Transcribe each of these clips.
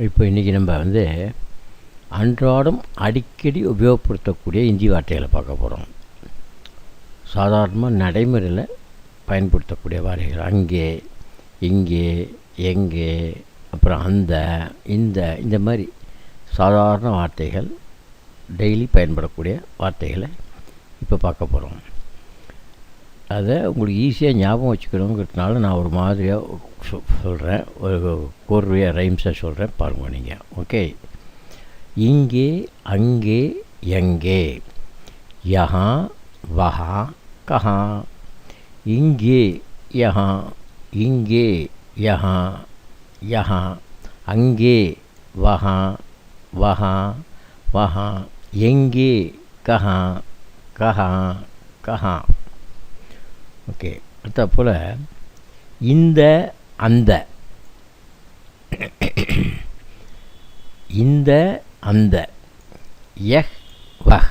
இப்போ இன்றைக்கி நம்ம அன்றாடம் அடிக்கடி உபயோகப்படுத்தக்கூடிய இந்தி வார்த்தைகளை பார்க்க போகிறோம். சாதாரணமாக நடைமுறையில் பயன்படுத்தக்கூடிய வார்த்தைகள் அங்கே, இங்கே, எங்கே, அப்புறம் அந்த, இந்த மாதிரி சாதாரண வார்த்தைகள், டெய்லி பயன்படக்கூடிய வார்த்தைகளை இப்போ பார்க்க போகிறோம். அதை உங்களுக்கு ஈஸியாக ஞாபகம் வச்சுக்கணுங்கிறதுனால நான் ஒரு மாதிரியாக சொல்கிறேன், ஒரு கோர்வையாக ரைம்ஸை சொல்கிறேன், பாருங்கள் நீங்கள். ஓகே. இங்கே, அங்கே, எங்கே, யஹா, வஹா, கஹா. இங்கே, யஹா, இங்கே, யஹா, யஹா. அங்கே, வஹா, வஹா, வஹா. எங்கே, கஹா, கஹா, கஹா. ஓகே. அடுத்த போல் இந்த, அந்த, இந்த, அந்த, யஹ், வஹ்.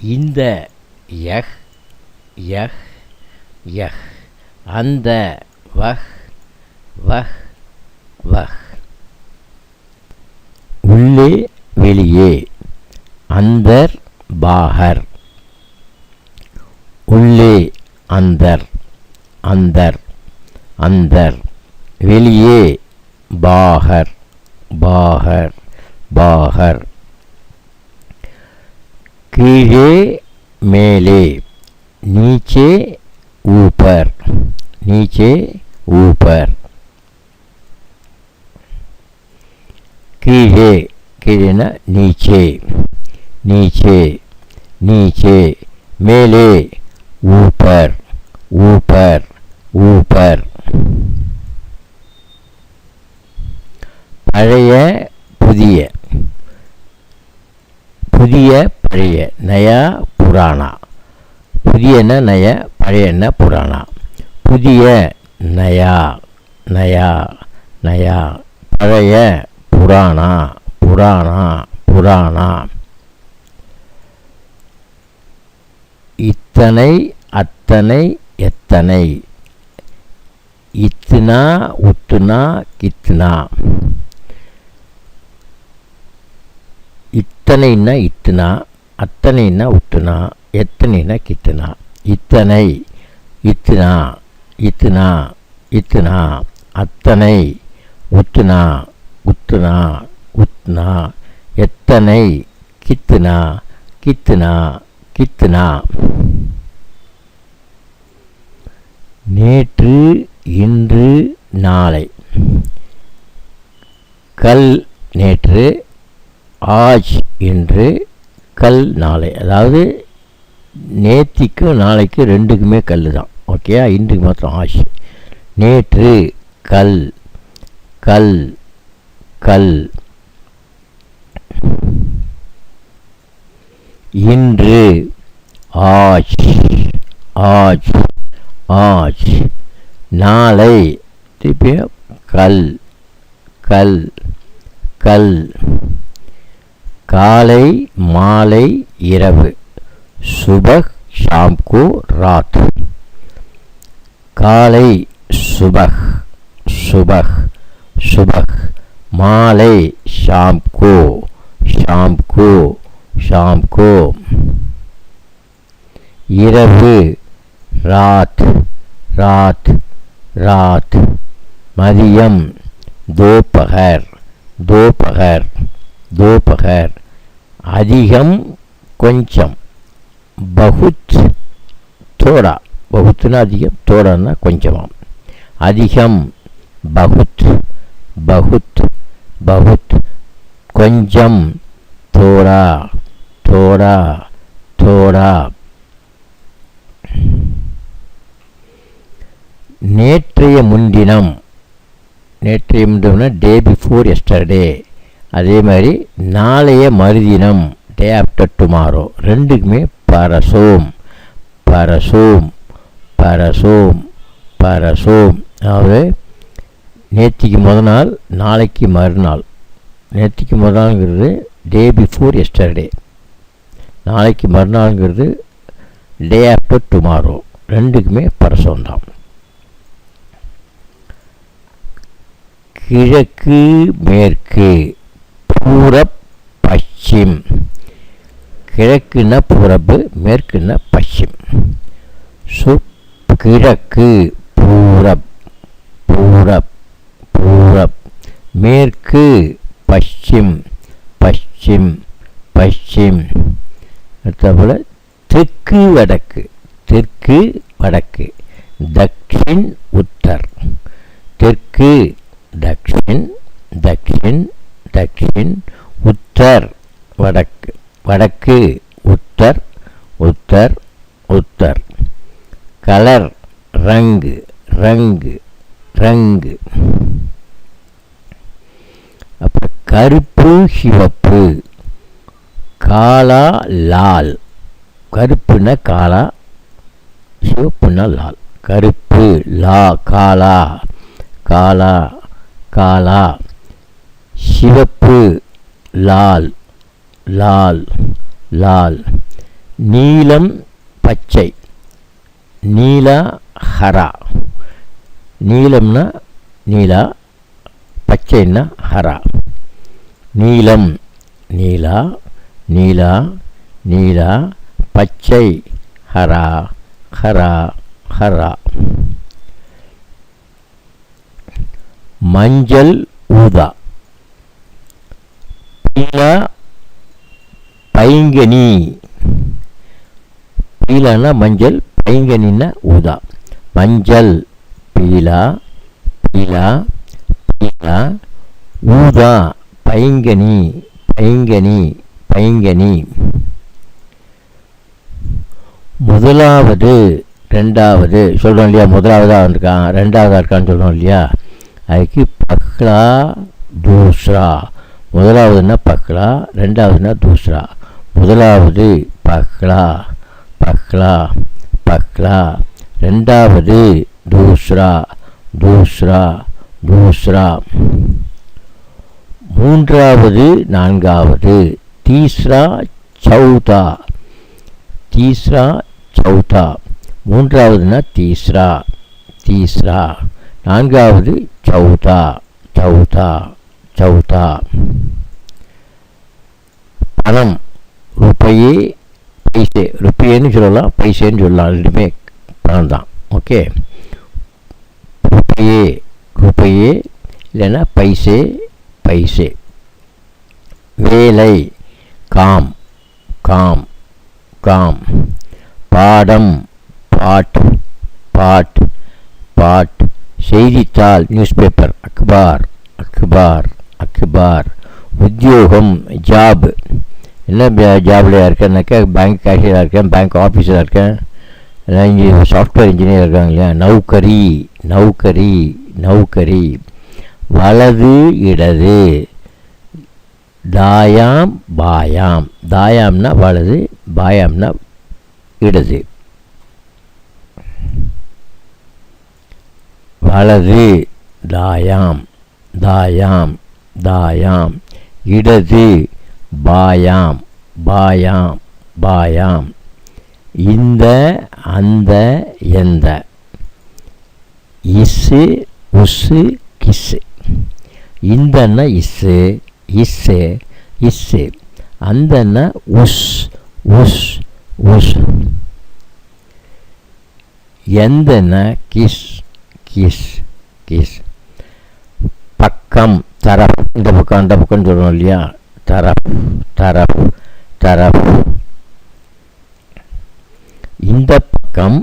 இந்த, யஹ், யஹ், யஹ். அந்த, வஹ், வஹ், வஹ். உள்ளே, வெளியே, அந்தர், பாஹர். உள்ளே, அந்தர், அந்தர், அந்தர். வெளியே, பாஹர், பாஹர், பாஹர். கீழே, மேலே, नीचे, ऊपर, नीचे, ऊपर. கீழே, கீழேனா नीचे, नीचे, नीचे. மேலே, ऊपर, ऊपर, ऊपर. பழைய, புதிய, புதிய, பழைய, நயா, புராணா. புதியன்னா நயா, பழையன்னா புராணா. புதிய, நயா, நயா, நயா. பழைய, புராணா, புராணா, புராணா. இத்தனை, அத்தனை, எத்தனை. இத்னா, உத்னா, கித்னா. இத்தனைன்னா இத்னா, அத்தனைன்னா உத்னா, எத்தனைன்னா கித்னா. இத்தனை, இத்னா, இத்னா, இத்னா. அத்தனை, உத்னா, உத்னா, உத்னா. எத்தனை, கித்னா, கித்னா, கித்னா. நேற்று, இன்று, நாளை. கல், நேற்று, ஆஜ், இன்று, கல், நாளை. அதாவது நேத்திக்கும் நாளைக்கு ரெண்டுக்குமே கல் தான். ஓகே. இன்றைக்கு மாத்திரம் ஆஜ். நேற்று, கல், கல், கல். இன்று, ஆஜ், ஆஜ், ஆஜ். நாளை, திருப்பி கல், கல், கல். காலை, மாலை, இரவு. சுபஹ், ஷாம் கோ, ராத். காலை, சுபஹ், சுபஹ், சுபஹ். மாலை, ஷாம் கோ, ஷாம் கோ, ஷாம் கோ. இரவு, ராத், ராத், ராத். மதியம், தோபகர், தோபகர், தோபகர். அதிகம், கொஞ்சம். பகுத், தோடா. பகுத்துனா அதிகம், தோடான்னா கொஞ்சமாம். அதிகம், பகுத், பகுத், பகுத். கொஞ்சம், தோடா, தோடா, தோடா. நேற்றைய முன்தினம், நேற்றைய முன்தினம்னா டே பிஃபோர் எஸ்டர்டே. அதே மாதிரி நாளைய மறுதினம், டே ஆஃப்டர் டுமாரோ. ரெண்டுக்குமே பரசோம், பரசோம், பரசோம், பரசோம். அதாவது நேற்றுக்கு முதல் நாள், நாளைக்கு மறுநாள். நேற்றுக்கு முதல் நாள்ங்கிறது டே பிஃபோர் எஸ்டர்டே. நாளைக்கு மறுநாள்ங்கிறது டே ஆஃப்டர் டுமாரோ. ரெண்டுக்குமே பரசோம் தான். கிழக்கு மேற்கு பூரப் பश्चिम. கிழக்குன்னா பூரப்பு, மேற்குன்னா பश्चिम. கிழக்கு பூரப் பூரப் பூரப், மேற்கு பश्चिम பश्चिम பश्चिम. அடுத்தபோல் தெற்கு வடக்கு தெற்கு வடக்கு தக்ஷின் உத்தர். தெற்கு தக்ஷின் தக்ஷின் தக்ஷின், உத்தர் வடக்கு வடக்கு உத்தர் உத்தர் உத்தர். கலர் ரங்கு ரங்கு ரங்கு. அப்புறம் கருப்பு சிவப்பு காலா லால். கருப்புன்னா காலா, சிவப்புன்னா லால். கருப்பு லா காலா காலா காலா. சிவப்பு லால் லால் லால். நீலம் பச்சை நீலா ஹரா. நீலம்னா நீலா, பச்சைன்னா ஹரா. நீலம் நீலா நீலா நீலா, பச்சை ஹரா ஹரா ஹரா. மஞ்சள் ஊதா பீலா பைங்கனி. பீலானா மஞ்சள், பைங்கனின்னா ஊதா. மஞ்சள் பீலா பீலா பீலா. ஊதா பைங்கனி பைங்கனி பைங்கனி. முதலாவது ரெண்டாவது சொல்கிறோம் இல்லையா, முதலாவதாக இருக்கான் ரெண்டாவதாக இருக்கான்னு சொல்கிறோம் இல்லையா, அதுக்கு பக்லா தூஸ்ரா. முதலாவதுன்னா பக்லா, ரெண்டாவதுன்னா தூஸ்ரா. முதலாவது பக்லா பக்லா பக்லா. ரெண்டாவது தூஸ்ரா தூஸ்ரா தூஸ்ரா. மூன்றாவது நான்காவது தீஸ்ரா சௌதா தீஸ்ரா சௌதா. மூன்றாவதுன்னா தீஸ்ரா தீஸ்ரா. நான்காவது சௌதா சௌதா சௌதா. பணம் ரூபாயே பைசே. ருப்பியேன்னு சொல்லலாம், பைசேன்னு சொல்லலாம், ரெண்டுமே பணம் தான். ஓகே, ரூபாயே ரூபாயே இல்லைன்னா பைசே பைசே. வேலை காம் காம் காம். பாடம் பாட் பாட் பாட். செய்தித்தாள் நியூஸ் பேப்பர் அக்பார் அக்பார் அக்பார். உத்தியோகம் ஜாப். என்ன ஜாபில் இருக்கேன்னாக்கா பேங்க் கேஷியராக இருக்கேன், பேங்க் ஆஃபீஸராக இருக்கேன், இங்கே சாஃப்ட்வேர் இன்ஜினியர் இருக்காங்க இல்லையா. நௌகரி நௌகரி நௌகரி. வலது இடது தாயாம் பாயாம். தாயாம்னா வலது, பாயாம்னா இடது. வலது தாயாம் தாயாம் தாயாம். இடது பாயாம் பாயாம் பாயாம். இந்த அந்த எந்த. இஸ்ஸு உஸ்ஸு கிஸ்ஸு. இந்தன்னா இஸ்ஸு இஸ்ஸு இஸ்ஸு. அந்தன்னா உஸ் உஸ் உஸ். எந்தன்னா கிஸ் கிஸ் கிஸ். பக்கம் தரப். இந்த பக்கம் அந்த பக்கம்னு சொல்கிறோம் இல்லையா, தரப் தரப் தரப். இந்த பக்கம்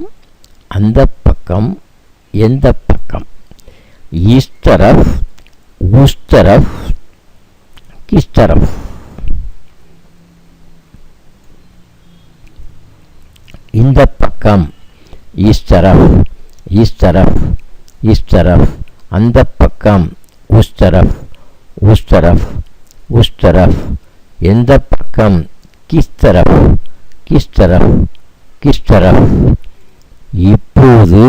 அந்த பக்கம் எந்த பக்கம். இஸ் தரஃப் உஸ் தரஃப் கிஸ் தரஃப். இந்த பக்கம் இஸ் தரஃப் இஸ் தரஃப் இஸ் தரஃப். அந்த பக்கம் உஸ் தரஃப் உஸ் தரஃப் உஸ் தரஃப். எந்த பக்கம் கிஸ் தரஃப் கிஸ் தரஃப் கிஸ் தரஃப். இப்போது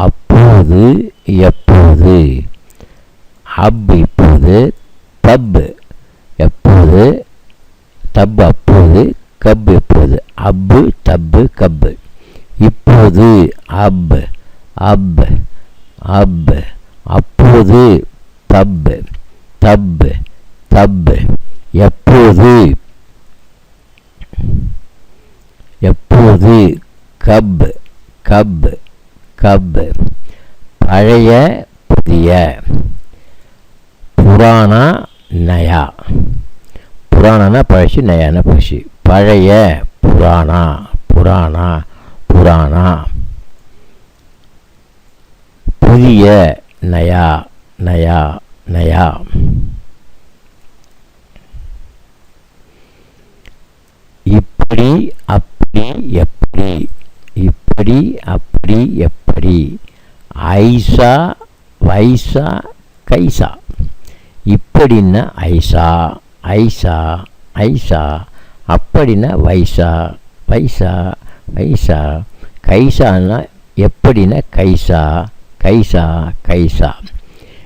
அப்போது எப்போது. அப் இப்போது, தப் எப்போது, தப் அப்போது, கப் எப்போது. அப்பு தப்பு கப்பு. இப்போது அப் அப் அப். அப்போது தப் தப் தப். எப்போது எப்போது. Cup cup cup. பழைய புதிய. புராணா நயா. புராணனா பழசு, நயானா புதுசு. பழைய புராணா புராணா புராணா. புதிய நயா நயா நயா. இப்படி அப்படி எப்படி. இப்படி அப்படி எப்படி. ஐசா வைசா கைசா. இப்படின்னா ஐசா ஐசா ஐசா. அப்படின்னா வைசா வைசா வைசா. கைசான்னா எப்படின்னா கைசா கைசா கைசா.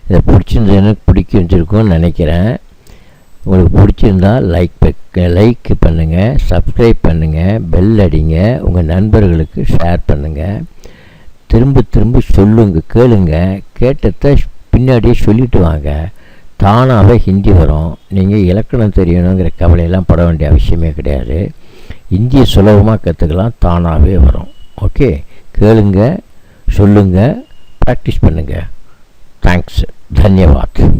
இதை பிடிச்சிருந்தது, எனக்கு பிடிக்க வச்சுருக்கோன்னு நினைக்கிறேன். உங்களுக்கு பிடிச்சிருந்தா லைக் பண்ணுங்கள், சப்ஸ்கிரைப் பண்ணுங்கள், பெல் அடிங்க, உங்கள் நண்பர்களுக்கு ஷேர் பண்ணுங்கள். திரும்ப திரும்ப சொல்லுங்க, கேளுங்க. கேட்டதை பின்னாடியே சொல்லிட்டு வாங்க. தானாகவே ஹிந்தி வரும். நீங்கள் இலக்கணம் தெரியணுங்கிற கவலையெல்லாம் பட வேண்டிய அவசியமே கிடையாது. இந்தியை சுலபமாக கற்றுக்கலாம், தானாகவே வரும். ஓகே, கேளுங்க, சொல்லுங்கள், ப்ராக்டிஸ் பண்ணுங்கள். தேங்க்ஸ். தன்யவாத்.